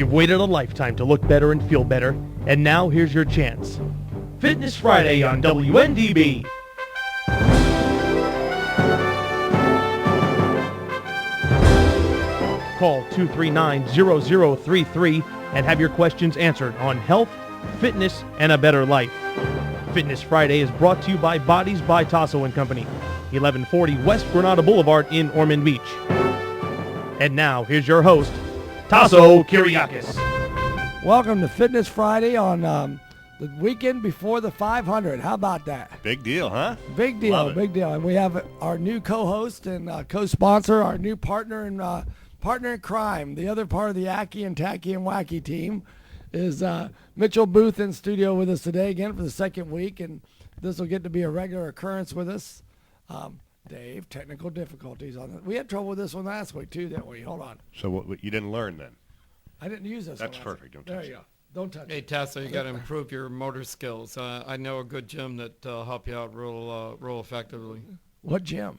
You've waited a lifetime to look better and feel better, and now here's your chance. Fitness Friday on WNDB. Call 239-0033 and have your questions answered on health, fitness, and a better life. Fitness Friday is brought to you by Bodez by Tasso & Company, 1140 West Granada Boulevard in Ormond Beach. And now, here's your host, Tasso Kyriakis. Welcome to Fitness Friday on the weekend before the 500. How about that? Big deal, huh? Big deal, big deal. And we have our new co-host and co-sponsor, our new partner in crime. The other part of the Acky and Tacky and Wacky team is Mitchell Booth in studio with us today again for the second week, and this will get to be a regular occurrence with us. Dave, technical difficulties on it. We had trouble with this one last week too, didn't we? Hold on. So what you didn't learn then? I didn't use this. That's perfect. Don't touch there you go. Don't touch it. Hey, Tasso, you got to improve your motor skills. I know a good gym that help you out real effectively. What gym?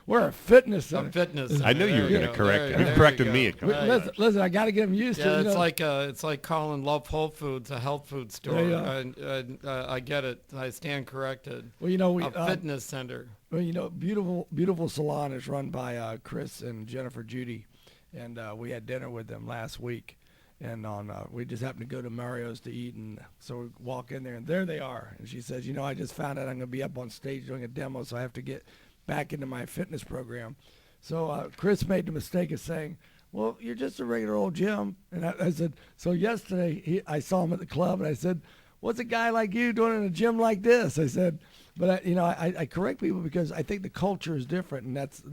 We're a fitness center. A fitness center. I knew you were going to correct him. You corrected me a couple times. Listen, I got to get them used to it. It's like calling Love Whole Foods a health food store. I get it. I stand corrected. Well, a fitness center. Well, beautiful salon is run by Chris and Jennifer Judy, and we had dinner with them last week. And we just happened to go to Mario's to eat, and so we walk in there, and there they are. And she says, I just found out I'm going to be up on stage doing a demo, so I have to get back into my fitness program. So Chris made the mistake of saying, well, you're just a regular old gym. And I said, so yesterday I saw him at the club, and I said, what's a guy like you doing in a gym like this? I said, but I correct people because I think the culture is different, and that's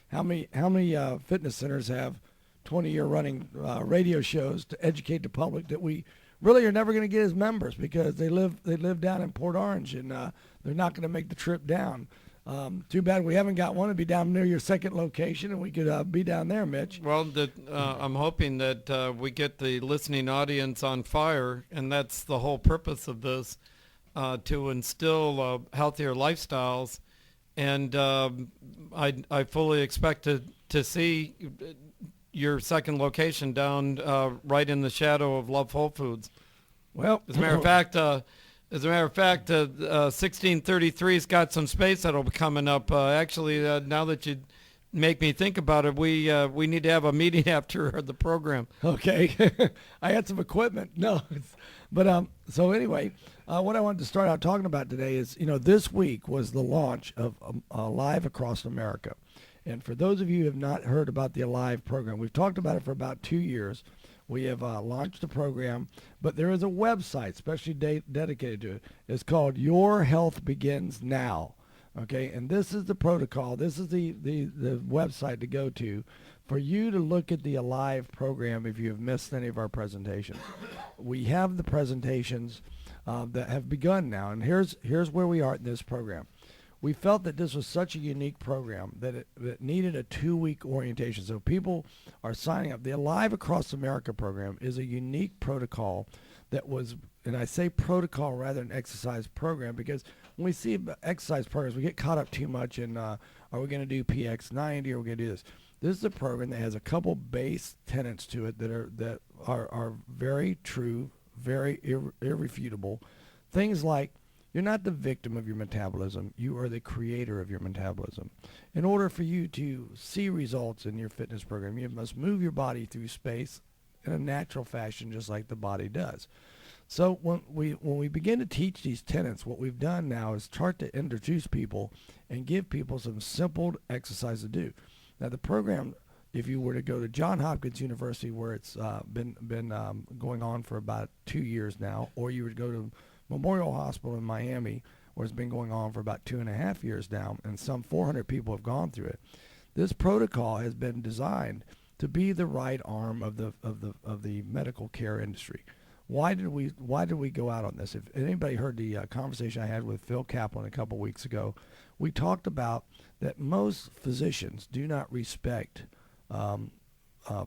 how many fitness centers have 20-year running radio shows to educate the public that we really are never going to get as members because they live down in Port Orange, and they're not going to make the trip down. Too bad we haven't got one to be down near your second location, and we could be down there, Mitch. Well, I'm hoping that we get the listening audience on fire, and that's the whole purpose of this, to instill healthier lifestyles. And I fully expect to see your second location down right in the shadow of Love Whole Foods. Well, as a matter of fact, 1633's got some space that'll be coming up. Actually, now that you make me think about it, we need to have a meeting after the program. Okay, I had some equipment. No, so anyway, what I wanted to start out talking about today is this week was the launch of Alive Across America. And for those of you who have not heard about the Alive program, we've talked about it for about 2 years. We have launched the program, but there is a website specially dedicated to it. It's called Your Health Begins Now. Okay, and this is the protocol. This is the website to go to for you to look at the Alive program if you have missed any of our presentations. We have the presentations that have begun now, and here's where we are in this program. We felt that this was such a unique program that it needed a 2-week orientation. So people are signing up. The Alive Across America program is a unique protocol that was, and I say protocol rather than exercise program because when we see exercise programs, we get caught up too much in, are we going to do PX90 or are we going to do this? This is a program that has a couple base tenets to it that are very true, very irrefutable. Things like, you're not the victim of your metabolism. You are the creator of your metabolism. In order for you to see results in your fitness program, you must move your body through space in a natural fashion, just like the body does. So when we begin to teach these tenets, what we've done now is start to introduce people and give people some simple exercise to do. Now the program, if you were to go to Johns Hopkins University, where it's been going on for about 2 years now, or you would go to Memorial Hospital in Miami, where it's been going on for about 2.5 years now, and some 400 people have gone through it. This protocol has been designed to be the right arm of the medical care industry. Why did we go out on this? If anybody heard the conversation I had with Phil Kaplan a couple weeks ago, we talked about that most physicians do not respect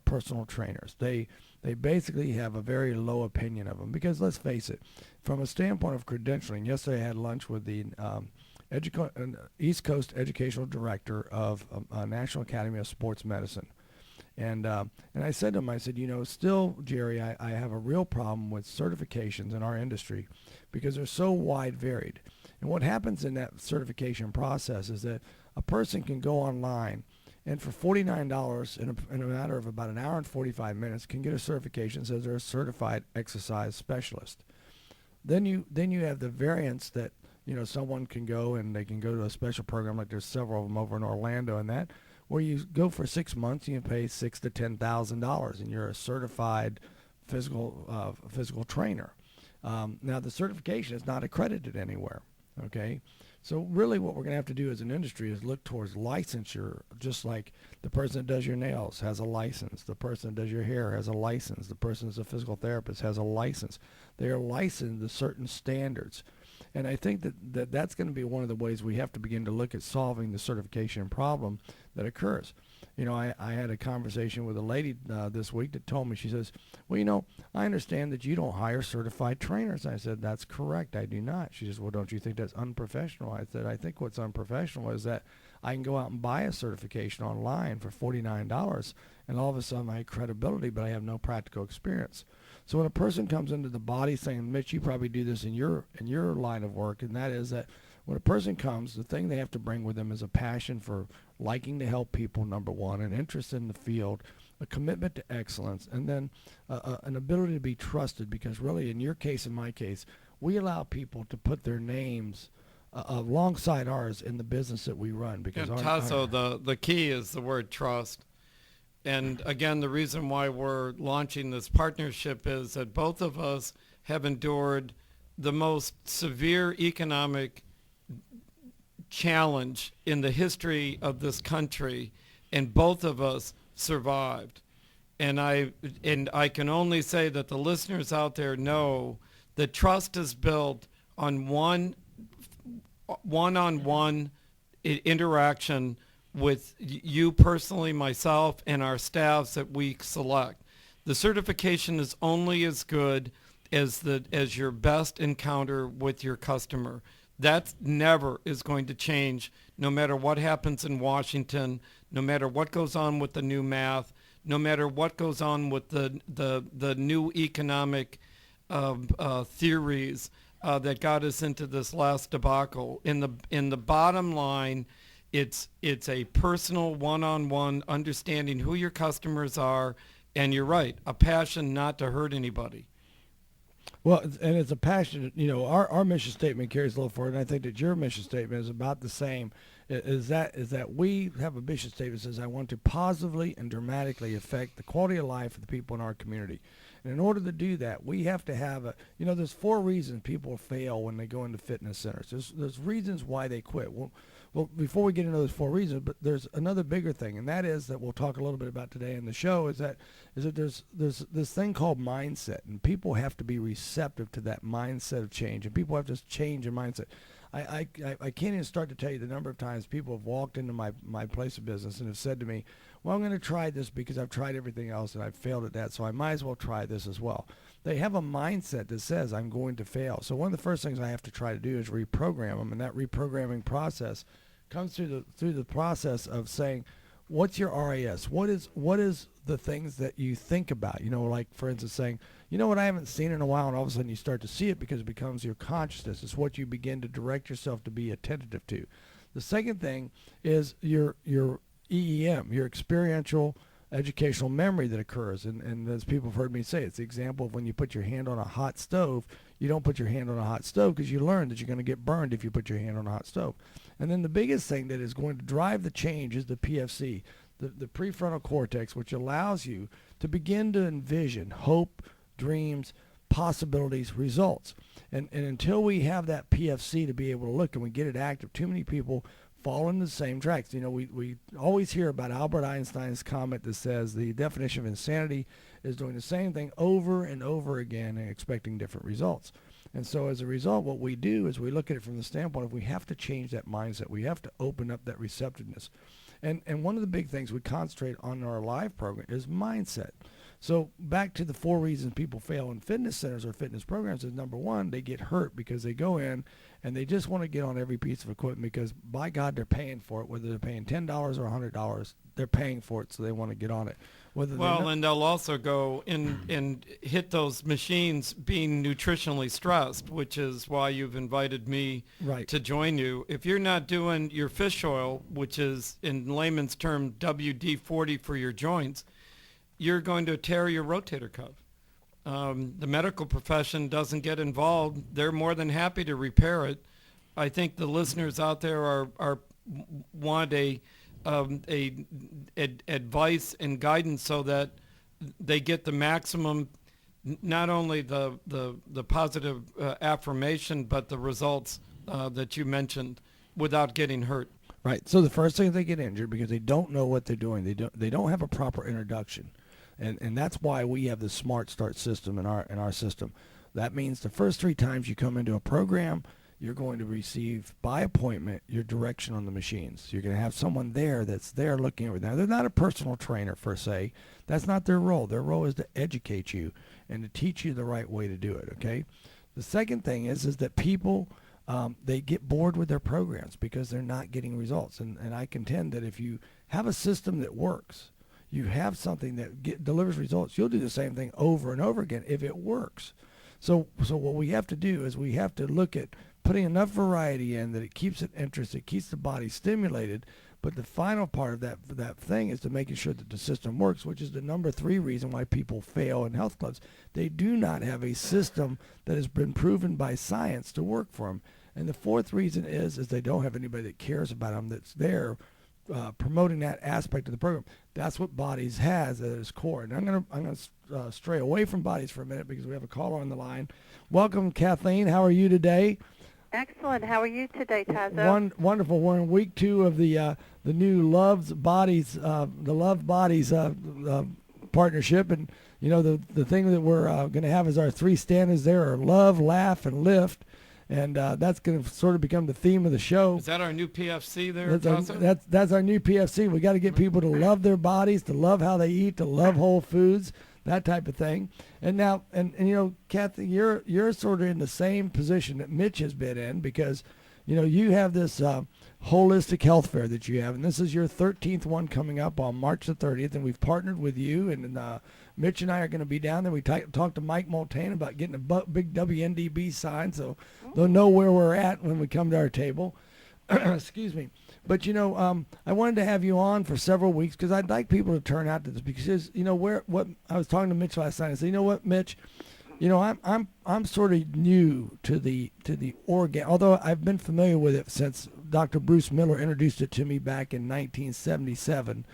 personal trainers. They basically have a very low opinion of them because, let's face it, from a standpoint of credentialing, yesterday I had lunch with the East Coast Educational Director of National Academy of Sports Medicine. And I said to him, I said, still, Jerry, I have a real problem with certifications in our industry because they're so wide varied. And what happens in that certification process is that a person can go online and for $49 in a matter of about an hour and 45 minutes can get a certification that says they're a certified exercise specialist. Then you have the variance that someone can go and they can go to a special program, like there's several of them over in Orlando and that, where you go for 6 months, you can pay $6,000 to $10,000, and you're a certified physical trainer. Now the certification is not accredited anywhere. Okay, so really what we're going to have to do as an industry is look towards licensure, just like the person that does your nails has a license, the person that does your hair has a license, the person that's a physical therapist has a license. They are licensed to certain standards. And I think that's going to be one of the ways we have to begin to look at solving the certification problem that occurs. I had a conversation with a lady this week that told me, she says, well, I understand that you don't hire certified trainers. I said, that's correct, I do not. She says, well, don't you think that's unprofessional? I said, I think what's unprofessional is that I can go out and buy a certification online for $49, and all of a sudden I have credibility, but I have no practical experience. So when a person comes into the body saying, Mitch, you probably do this in your line of work, and that is that when a person comes, the thing they have to bring with them is a passion for liking to help people, number one, an interest in the field, a commitment to excellence, and then an ability to be trusted, because really in your case and my case, we allow people to put their names alongside ours in the business that we run. Because Tasso, the key is the word trust. And again, the reason why we're launching this partnership is that both of us have endured the most severe economic challenge in the history of this country, and both of us survived. And I can only say that the listeners out there know that trust is built on one-on-one interaction with you personally, myself, and our staffs that we select. The certification is only as good as your best encounter with your customer. That never is going to change, no matter what happens in Washington, no matter what goes on with the new math, no matter what goes on with the new economic theories that got us into this last debacle. In the bottom line, it's a personal one-on-one understanding who your customers are, and you're right, a passion not to hurt anybody. Well, and it's a passion, our mission statement carries a little forward, and I think that your mission statement is about the same, is that we have a mission statement that says, I want to positively and dramatically affect the quality of life of the people in our community. And in order to do that, we have to have there's 4 reasons people fail when they go into fitness centers. There's reasons why they quit. Well, before we get into those 4 reasons, but there's another bigger thing, and that is that we'll talk a little bit about today in the show, is that there's this thing called mindset, and people have to be receptive to that mindset of change, and people have to change their mindset. I can't even start to tell you the number of times people have walked into my place of business and have said to me, well, I'm going to try this because I've tried everything else and I've failed at that, so I might as well try this as well. They have a mindset that says I'm going to fail. So one of the first things I have to try to do is reprogram them, and that reprogramming process comes through the process of saying, what's your RAS? What is the things that you think about? Like for instance saying, what I haven't seen in a while, and all of a sudden you start to see it because it becomes your consciousness. It's what you begin to direct yourself to be attentive to. The second thing is your EEM, your experiential educational memory that occurs. And as people have heard me say, it's the example of when you put your hand on a hot stove. You don't put your hand on a hot stove because you learn that you're going to get burned if you put your hand on a hot stove. And then the biggest thing that is going to drive the change is the PFC, the prefrontal cortex, which allows you to begin to envision hope, dreams, possibilities, results. And until we have that PFC to be able to look and we get it active, too many people fall into the same tracks. We always hear about Albert Einstein's comment that says the definition of insanity is doing the same thing over and over again and expecting different results. And so as a result, what we do is we look at it from the standpoint of we have to change that mindset. We have to open up that receptiveness. And one of the big things we concentrate on in our live program is mindset. So back to the 4 reasons people fail in fitness centers or fitness programs is, number 1, they get hurt because they go in and they just want to get on every piece of equipment because, by God, they're paying for it. Whether they're paying $10 or $100, they're paying for it, so they want to get on it. And they'll also go and hit those machines being nutritionally stressed, which is why you've invited me to join you. If you're not doing your fish oil, which is in layman's term WD-40 for your joints, you're going to tear your rotator cuff. The medical profession doesn't get involved. They're more than happy to repair it. I think the listeners out there want advice and guidance so that they get the maximum, not only the positive affirmation, but the results that you mentioned without getting hurt. Right. So the first thing, they get injured because they don't know what they're doing. They don't have a proper introduction, and that's why we have the Smart Start system in our system. That means the first 3 times you come into a program, you're going to receive by appointment your direction on the machines. You're going to have someone there that's there looking over. Now, they're not a personal trainer per se. That's not their role. Their role is to educate you and to teach you the right way to do it, okay? The second thing is that people, they get bored with their programs because they're not getting results. And I contend that if you have a system that works, you have something that delivers results, you'll do the same thing over and over again if it works. So what we have to do is we have to look at putting enough variety in that it keeps it interested, it keeps the body stimulated. But the final part of that thing is to making sure that the system works, which is the number 3 reason why people fail in health clubs. They do not have a system that has been proven by science to work for them. And the 4th reason is they don't have anybody that cares about them, that's there promoting that aspect of the program. That's what Bodez has at its core. And I'm gonna stray away from Bodez for a minute because we have a caller on the line. Welcome, Kathleen. How are you today? Excellent. How are you today, Tazo? Wonderful. We're in week 2 of the new Love Bodez partnership, and the thing that we're going to have is our 3 standards there are love, laugh, and lift. And that's going to sort of become the theme of the show. Is that our new PFC there, that's our new PFC. We got to get people to love their bodies, to love how they eat, to love whole foods, that type of thing. And now, and Kathy, you're sort of in the same position that Mitch has been in because, you have this holistic health fair that you have, and this is your 13th one coming up on March the 30th, and we've partnered with you, and Mitch and I are going to be down there. We talked to Mike Multane about getting a big WNDB sign so they'll know where we're at when we come to our table. Excuse me. But, I wanted to have you on for several weeks because I'd like people to turn out to this because, what I was talking to Mitch last night. I said, you know what, Mitch, I'm sort of new to the organ, although I've been familiar with it since Dr. Bruce Miller introduced it to me back in 1977.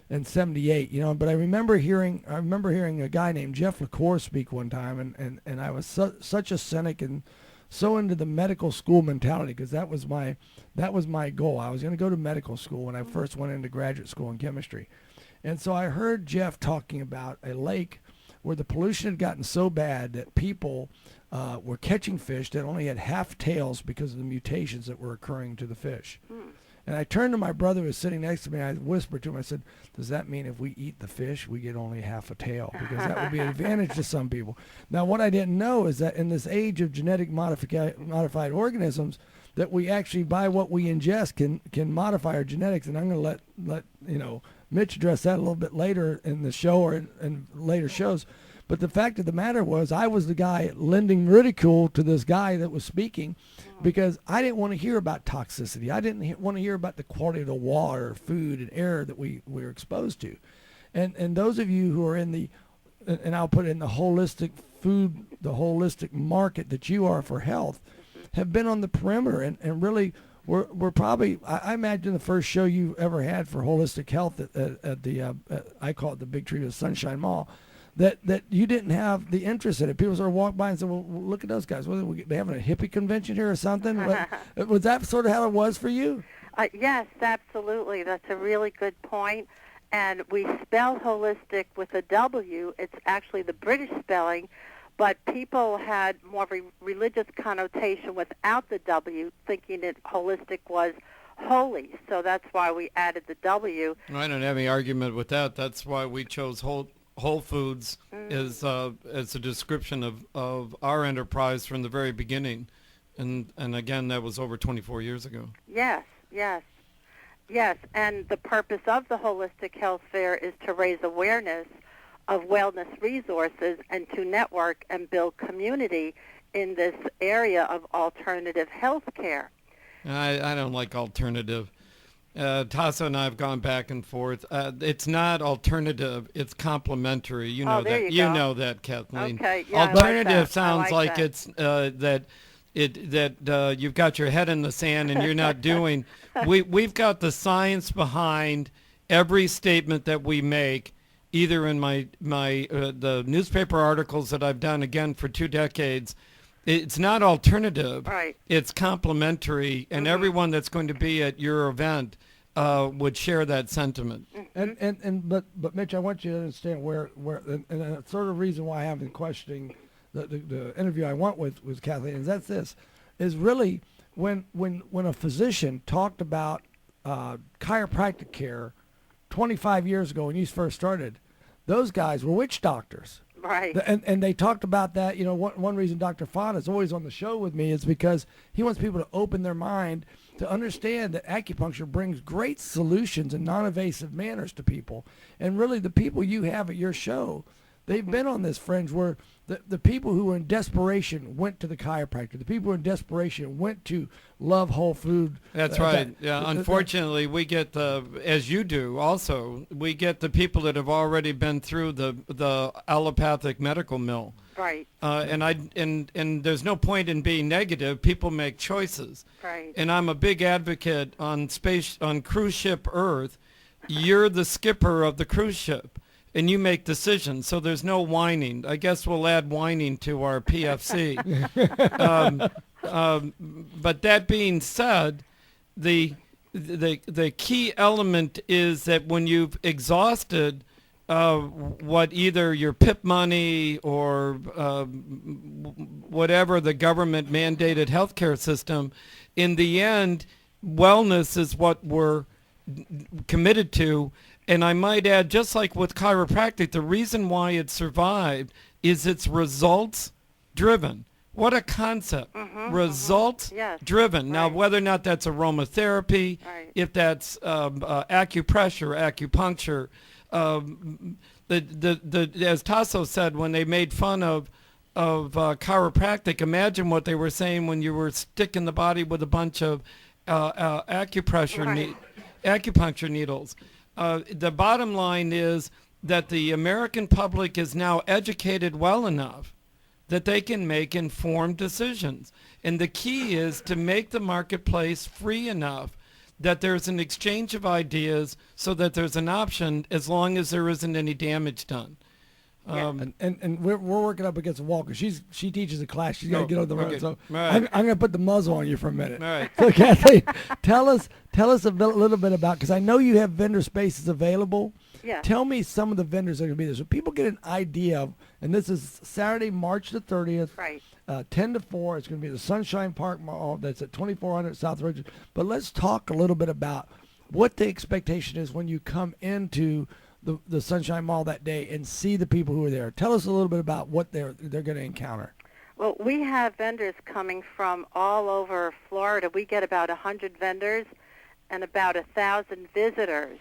And 78, but I remember hearing a guy named Jeff LaCour speak one time, and I was such a cynic and so into the medical school mentality because that was my goal. I was going to go to medical school when I first went into graduate school in chemistry, and so I heard Jeff talking about a lake where the pollution had gotten so bad that people were catching fish that only had half tails because of the mutations that were occurring to the fish. And I turned to my brother who was sitting next to me, and I whispered to him, I said, does that mean if we eat the fish, we get only half a tail? Because that would be an advantage to some people. Now, what I didn't know is that in this age of genetic modified organisms, that we actually, by what we ingest, can modify our genetics. And I'm going to let Mitch address that a little bit later in the show or in later shows. But the fact of the matter was I was the guy lending ridicule to this guy that was speaking because I didn't want to hear about toxicity. I didn't want to hear about the quality of the water, food, and air that we were exposed to. And those of you who are in the, and I'll put it in the holistic food, the holistic market that you are for health, have been on the perimeter and really we're probably, I imagine the first show you ever had for holistic health at the, I call it the Big Tree of Sunshine Mall, that you didn't have the interest in it. People sort of walk by and say, well, look at those guys. What, they having a hippie convention here or something? Was that sort of how it was for you? Yes, absolutely. That's a really good point. And we spell holistic with a W. It's actually the British spelling, but people had more of a religious connotation without the W, thinking that holistic was holy. So that's why we added the W. I don't have any argument with that. That's why we chose Whole Foods as a description of our enterprise from the very beginning. And again, that was over 24 years ago. Yes, yes. Yes, and the purpose of the Holistic Health Fair is to raise awareness of wellness resources and to network and build community in this area of alternative health care. I don't like alternative. Tasso and I have gone back and forth. It's not alternative; it's complementary. You know that. You know that, Kathleen. Okay. Yeah, alternative sounds like that. it's that you've got your head in the sand and you're not doing. We've got the science behind every statement that we make, either in the newspaper articles that I've done again for 2 decades. It's not alternative. Right. It's complementary, and everyone that's going to be at your event would share that sentiment. But Mitch, I want you to understand where and a sort of reason why I have been questioning the interview I went with Kathleen is really when a physician talked about chiropractic care 25 years ago when you first started, those guys were witch doctors. Right. And they talked about that. You know, one reason Dr. Fon is always on the show with me is because he wants people to open their mind to understand that acupuncture brings great solutions in non-invasive manners to people. And really, the people you have at your show, they've been on this fringe where the people who were in desperation went to the chiropractor. The people who were in desperation went to Love Whole Food. That's right. Unfortunately, we get as you do also, we get the people that have already been through the allopathic medical mill. Right. And there's no point in being negative. People make choices. Right. And I'm a big advocate on cruise ship Earth. You're the skipper of the cruise ship. And you make decisions, so there's no whining. I guess we'll add whining to our PFC. But that being said, the key element is that when you've exhausted what either your PIP money or whatever the government mandated healthcare system, in the end, wellness is what we're committed to. And I might add, just like with chiropractic, the reason why it survived is it's results-driven. What a concept. Results-driven. Yes. Now, Right. whether or not that's aromatherapy, Right. if that's acupressure, acupuncture, as Tasso said, when they made fun of chiropractic, imagine what they were saying when you were sticking the body with a bunch of acupuncture needles. The bottom line is that the American public is now educated well enough that they can make informed decisions. And the key is to make the marketplace free enough that there's an exchange of ideas so that there's an option as long as there isn't any damage done. And we're working up against a wall because she teaches a class. She's got to get on the road. Okay. So Right. I'm going to put the muzzle on you for a minute. All right. So Kathleen, tell us a little bit about, because I know you have vendor spaces available. Yeah. Tell me some of the vendors that are going to be there so people get an idea of, and this is Saturday, March the 30th. Right. 10 to 4. It's going to be the Sunshine Park Mall. That's at 2400 South Road. But let's talk a little bit about what the expectation is when you come into the Sunshine Mall that day and see the people who are there. Tell us a little bit about what they're going to encounter. Well, we have vendors coming from all over Florida. We get about 100 vendors and about 1,000 visitors.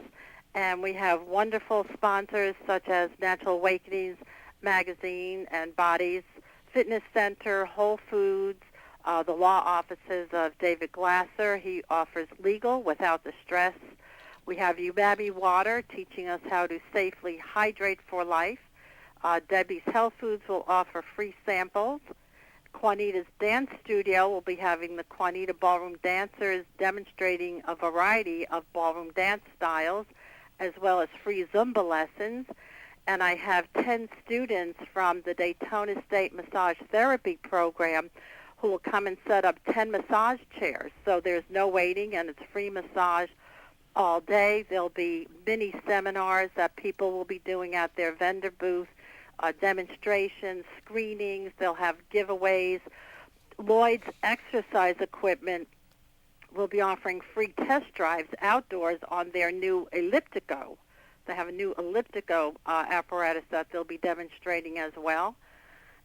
And we have wonderful sponsors such as Natural Awakenings Magazine and Bodez, Fitness Center, Whole Foods, the law offices of David Glasser. He offers legal without the stress. We have Umabi Water teaching us how to safely hydrate for life. Debbie's Health Foods will offer free samples. Juanita's Dance Studio will be having the Juanita Ballroom dancers demonstrating a variety of ballroom dance styles, as well as free Zumba lessons. And I have 10 students from the Daytona State Massage Therapy Program who will come and set up 10 massage chairs. So there's no waiting, and it's free massage all day. There'll be mini seminars that people will be doing at their vendor booth, demonstrations, screenings. They'll have giveaways. Lloyd's Exercise Equipment will be offering free test drives outdoors on their new elliptico. They have a new elliptico apparatus that they'll be demonstrating as well.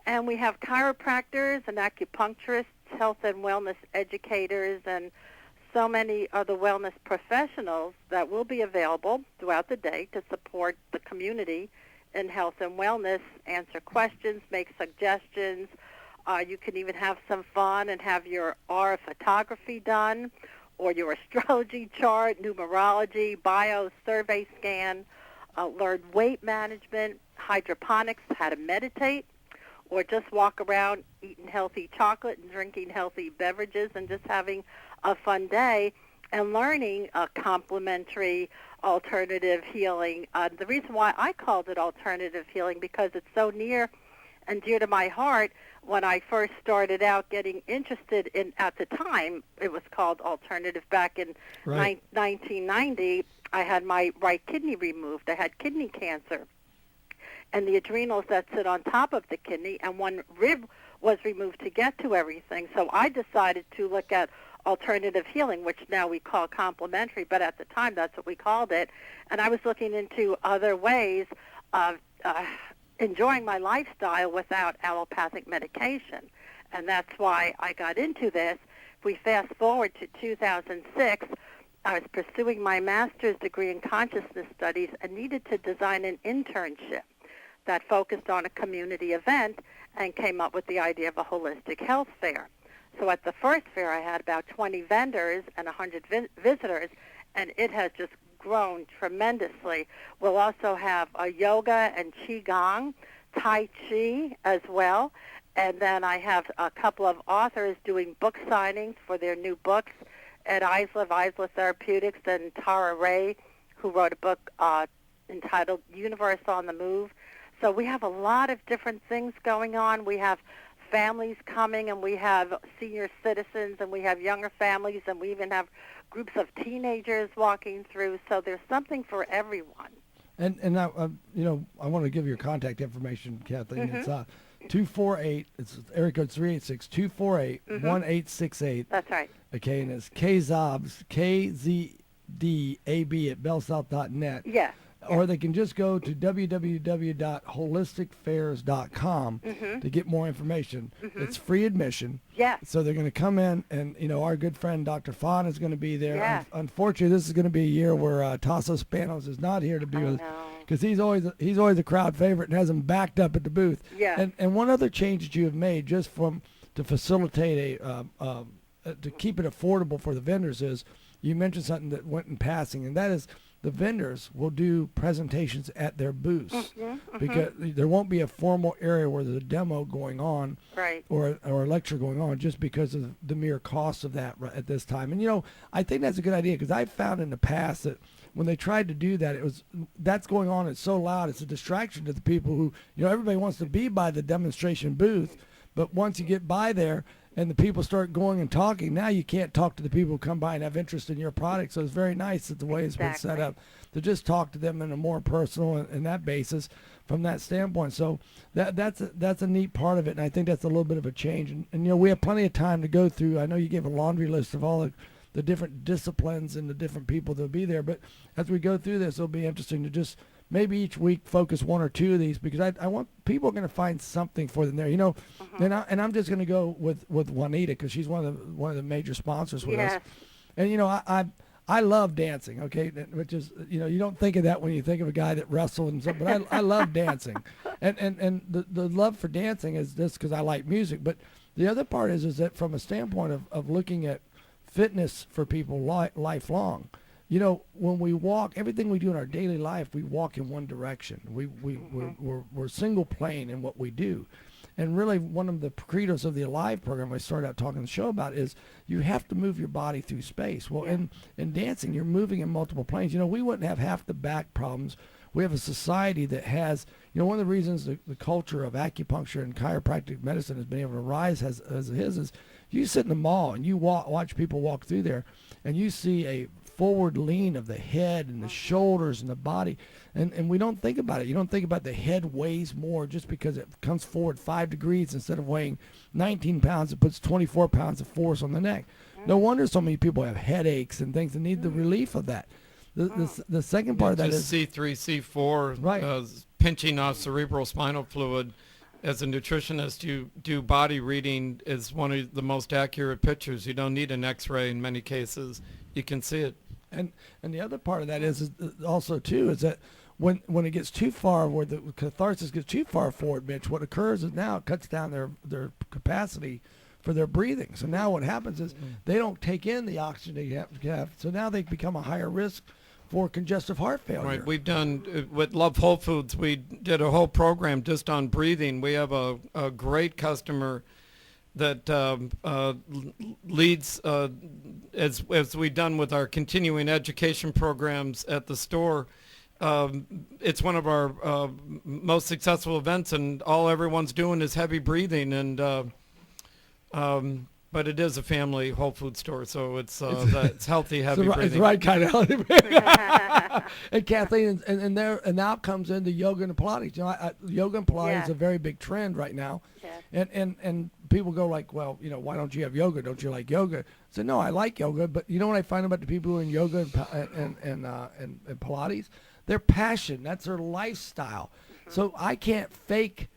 And we have chiropractors and acupuncturists health and wellness educators, and so many other wellness professionals that will be available throughout the day to support the community in health and wellness, answer questions, make suggestions. You can even have some fun and have your aura photography done, or your astrology chart, numerology, bio survey scan, learn weight management, hydroponics, how to meditate, or just walk around eating healthy chocolate and drinking healthy beverages and just having a fun day and learning a complementary alternative healing. The reason why I called it alternative healing because it's so near and dear to my heart. When I first started out getting interested in, at the time, it was called alternative back in 1990, I had my right kidney removed. I had kidney cancer. And the adrenals that sit on top of the kidney, and one rib was removed to get to everything. So I decided to look at alternative healing, which now we call complementary, but at the time that's what we called it. And I was looking into other ways of enjoying my lifestyle without allopathic medication. And that's why I got into this. If we fast forward to 2006, I was pursuing my master's degree in consciousness studies and needed to design an internship that focused on a community event and came up with the idea of a holistic health fair. So at the first fair, I had about 20 vendors and 100 visitors, and it has just grown tremendously. We'll also have a yoga and qigong, tai chi as well, and then I have a couple of authors doing book signings for their new books, Ed Eisler of Eisler Therapeutics and Tara Ray, who wrote a book entitled Universe on the Move. So we have a lot of different things going on. We have families coming, and we have senior citizens, and we have younger families, and we even have groups of teenagers walking through. So there's something for everyone. And now, I want to give your contact information, Kathleen. Mm-hmm. It's 248. It's area code 386-248-1868. That's right. Okay, and it's KZAB, KZDAB at bellsouth.net. Yeah. Or they can just go to www.holisticfairs.com to get more information. It's free admission. Yeah. So they're going to come in, and our good friend Dr. Fawn is going to be there. Yeah. Unfortunately, this is going to be a year where Tasso Spanos is not here to be with us because he's always a crowd favorite and has him backed up at the booth. Yeah. And one other change that you have made just to facilitate to keep it affordable for the vendors is you mentioned something that went in passing, and that is the vendors will do presentations at their booths because there won't be a formal area where there's a demo going on or a lecture going on just because of the mere cost of that at this time. And, I think that's a good idea because I've found in the past that when they tried to do that, that's going on. It's so loud. It's a distraction to the people who, everybody wants to be by the demonstration booth. But once you get by there and the people start going and talking, now you can't talk to the people who come by and have interest in your product. So it's very nice that the way it's been set up to just talk to them in a more personal and that basis from that standpoint. So that's a neat part of it, and I think that's a little bit of a change. And we have plenty of time to go through. I know you gave a laundry list of all the different disciplines and the different people that will be there, but as we go through this, it'll be interesting to just maybe each week focus one or two of these because I want people are going to find something for them there, and I'm just going to go with Juanita because she's one of the major sponsors with us, and I love dancing, okay, which is you don't think of that when you think of a guy that wrestled and stuff, but I love dancing, and the love for dancing is this because I like music, but the other part is that from a standpoint of looking at fitness for people lifelong. When we walk, everything we do in our daily life, we walk in one direction. We're single plane in what we do. And really one of the credos of the Alive program I started out talking the show about is you have to move your body through space. Well, in dancing, you're moving in multiple planes. We wouldn't have half the back problems. We have a society that has, one of the reasons the culture of acupuncture and chiropractic medicine has been able to rise as it is you sit in the mall and you watch people walk through there and you see a forward lean of the head and the shoulders and the body, and we don't think about it. You don't think about the head weighs more just because it comes forward 5 degrees instead of weighing 19 pounds. It puts 24 pounds of force on the neck. No wonder so many people have headaches and things and need the relief of that. The second part of that is C3, C4, pinching off cerebral spinal fluid. as a nutritionist, you do body reading is one of the most accurate pictures. You don't need an X-ray in many cases. You can see it. And the other part of that is also too is that when it gets too far, where the catharsis gets too far forward, Mitch, what occurs is now it cuts down their capacity for their breathing. So now what happens is they don't take in the oxygen they have. So now they become a higher risk for congestive heart failure. Right. We've done, with Love Whole Foods, we did a whole program just on breathing. We have a great customer that leads, as we've done with our continuing education programs at the store. It's one of our most successful events, and all everyone's doing is heavy breathing. And but it is a family Whole Food store, so it's healthy, heavy breathing. It's the right kind of healthy breathing. And Kathleen, and now comes in the yoga and Pilates. You know, yoga and Pilates is a very big trend right now. Yes. And people go like, well, you know, why don't you have yoga? Don't you like yoga? So no, I like yoga, but you know what I find about the people who are in yoga and Pilates? Their passion. That's their lifestyle. So I can't fake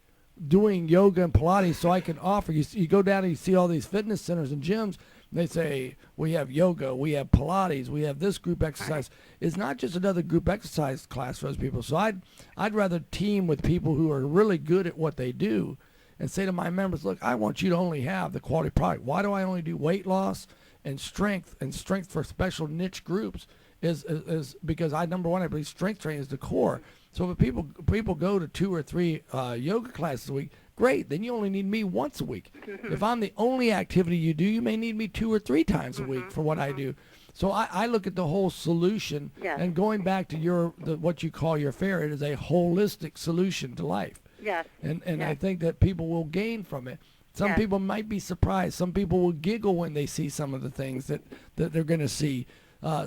doing yoga and Pilates, so I can offer you go down and you see all these fitness centers and gyms, and they say we have yoga, we have Pilates, we have this group exercise. It's not just another group exercise class for those people. So I'd rather team with people who are really good at what they do and say to my members, look, I want you to only have the quality product. Why do I only do weight loss and strength for special niche groups? Is because number one, I believe strength training is the core. So if people go to 2 or 3 yoga classes a week, great. Then you only need me once a week. If I'm the only activity you do, you may need me 2 or 3 times a week for what I do. So I look at the whole solution, and going back to what you call your fair, it is a holistic solution to life. Yes. And I think that people will gain from it. Some people might be surprised. Some people will giggle when they see some of the things that they're going to see.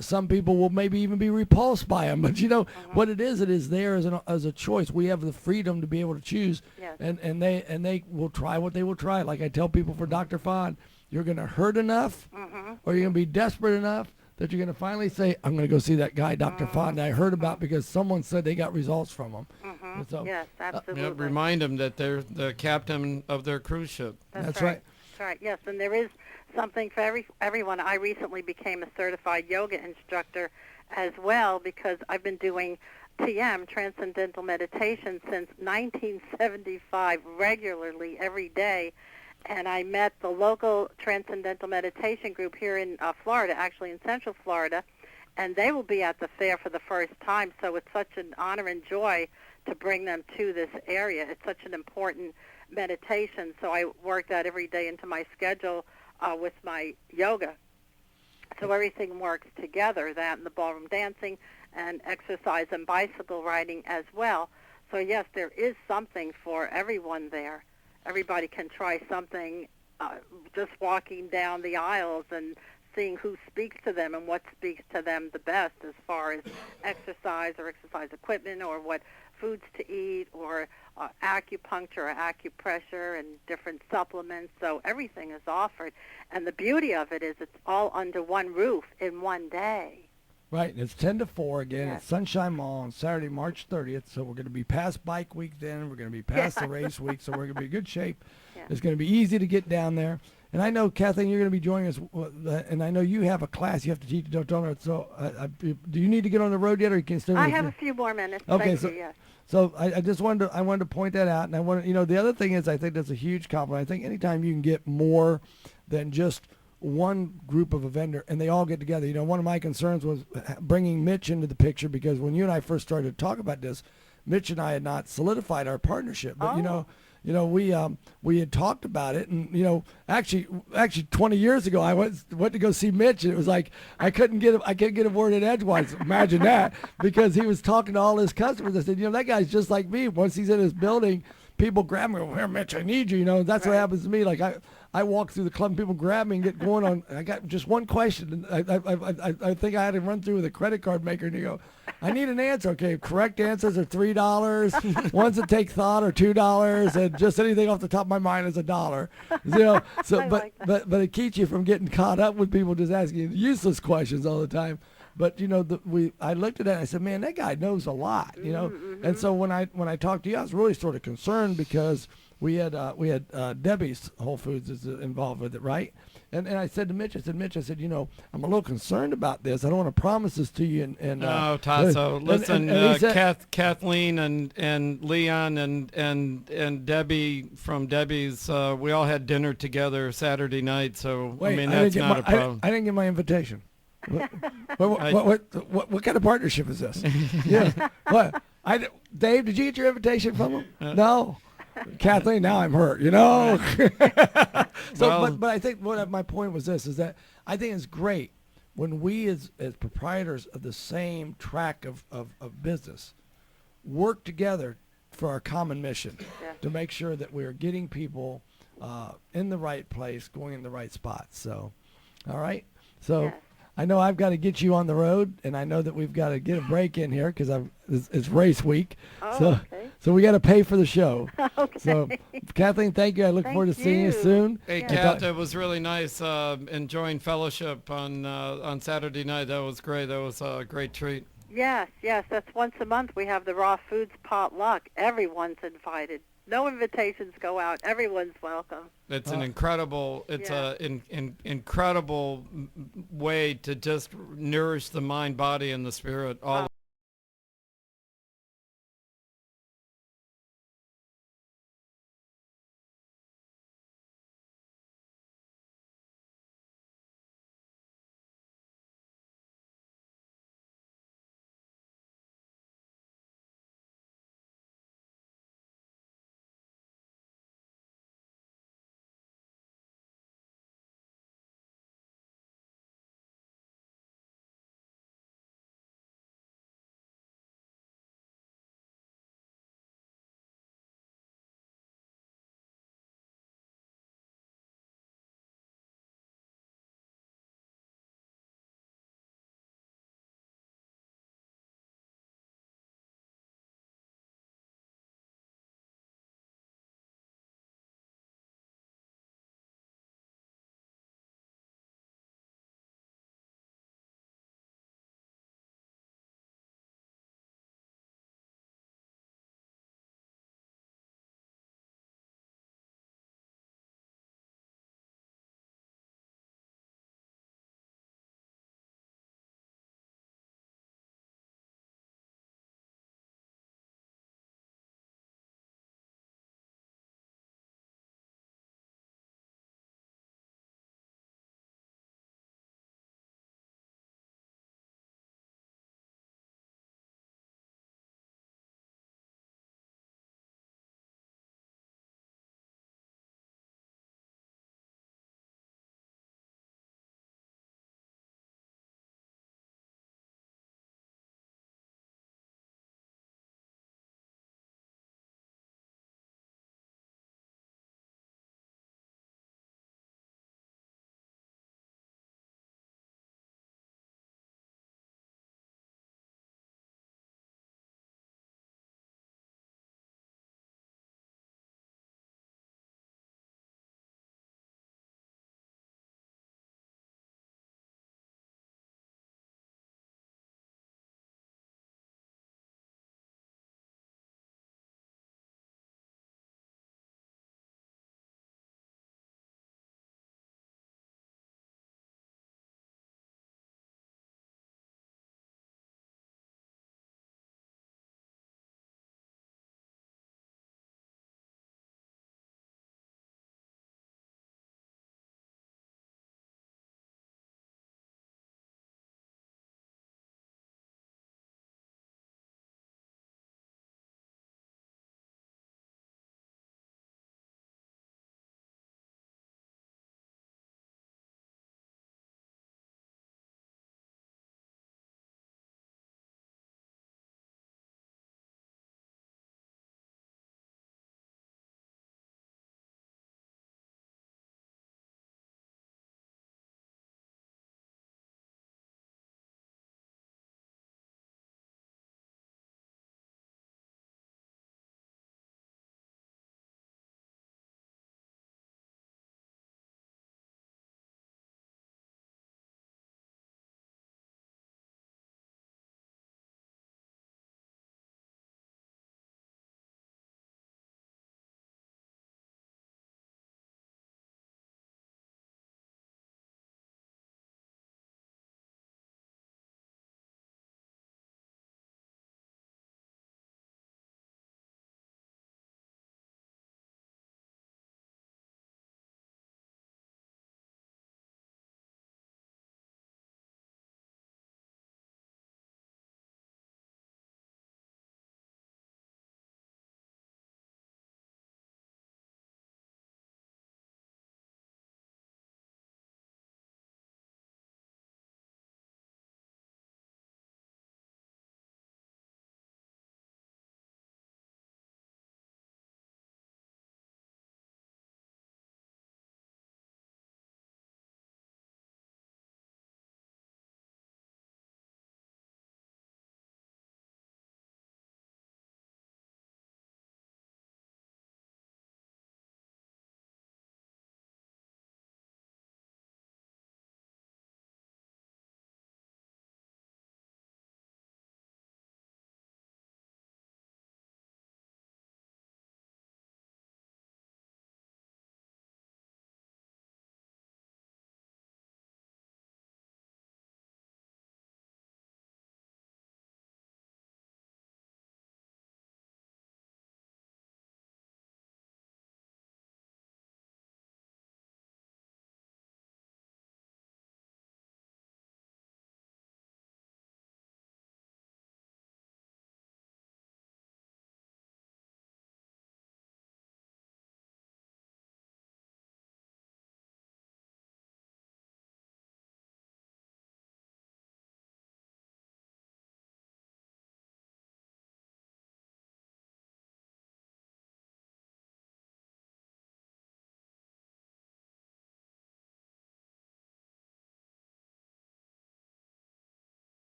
Some people will maybe even be repulsed by them, but you know what it is there as a choice. We have the freedom to be able to choose, and they will try what they will try. Like I tell people for Dr. Fon, you're going to hurt enough, or you're going to be desperate enough that you're going to finally say, I'm going to go see that guy, Dr. Fon, that I heard about because someone said they got results from him. So, yes, absolutely. Remind them that they're the captain of their cruise ship. That's right. That's right. Yes, and there is something for everyone. I recently became a certified yoga instructor as well because I've been doing TM, Transcendental Meditation, since 1975 regularly every day. And I met the local Transcendental Meditation group here in Florida, actually in Central Florida, and they will be at the fair for the first time. So it's such an honor and joy to bring them to this area. It's such an important meditation, so I work that every day into my schedule with my yoga. So everything works together, that and the ballroom dancing and exercise and bicycle riding as well. So yes, there is something for everyone there. Everybody can try something, just walking down the aisles and seeing who speaks to them and what speaks to them the best as far as exercise or exercise equipment or what foods to eat or acupuncture or acupressure and different supplements. So everything is offered. And the beauty of it is it's all under one roof in one day. Right, and it's 10 to 4 again. Yes. It's Sunshine Mall on Saturday, March 30th. So we're going to be past Bike Week then. We're going to be past the race week. So we're going to be in good shape. It's going to be easy to get down there. And I know, Kathleen, you're going to be joining us. And I know you have a class you have to teach. So do you need to get on the road yet, or you can stay? I have a few more minutes. Okay, so yes. So I just wanted to point that out. And I want to, the other thing is I think that's a huge compliment. I think anytime you can get more than just one group of a vendor and they all get together. One of my concerns was bringing Mitch into the picture because when you and I first started to talk about this, Mitch and I had not solidified our partnership. But we had talked about it, and actually 20 years ago I went to go see Mitch, and it was like I couldn't get a word in edgewise. Imagine that, because he was talking to all his customers. I said, that guy's just like me. Once he's in his building, people grab me. Here, Mitch, I need you. That's right. What happens to me. Like I walk through the club and people grab me and get going on. I got just one question. And I think I had to run through with a credit card maker, and you go, I need an answer. Okay, correct answers are $3. Ones that take thought are $2, and just anything off the top of my mind is $1. So, but it keeps you from getting caught up with people just asking useless questions all the time. But I looked at that and I said, man, that guy knows a lot, And so when I talked to you, I was really sort of concerned because we had Debbie's Whole Foods is involved with it, right? And I said to Mitch, Mitch, I'm a little concerned about this. I don't want to promise this to you. No, Tasso, listen, Kathleen and Leon and Debbie from Debbie's, we all had dinner together Saturday night. So wait, that's not a problem. I didn't get my invitation. What kind of partnership is this? Yeah. What? Dave, did you get your invitation from him? No. Kathleen, now I'm hurt, So, but I think my point was this, is that I think it's great when we as proprietors of the same track of business work together for our common mission to make sure that we're getting people in the right place, going in the right spot. So, all right. So I know I've got to get you on the road, and I know that we've got to get a break in here because it's race week. So we got to pay for the show. Okay. So, Kathleen, thank you. I look forward to seeing you soon. Hey, Kath, it was really nice enjoying fellowship on Saturday night. That was great. That was a great treat. Yes. That's once a month. We have the raw foods potluck. Everyone's invited. No invitations go out. Everyone's welcome. It's an incredible. It's incredible way to just nourish the mind, body, and the spirit all.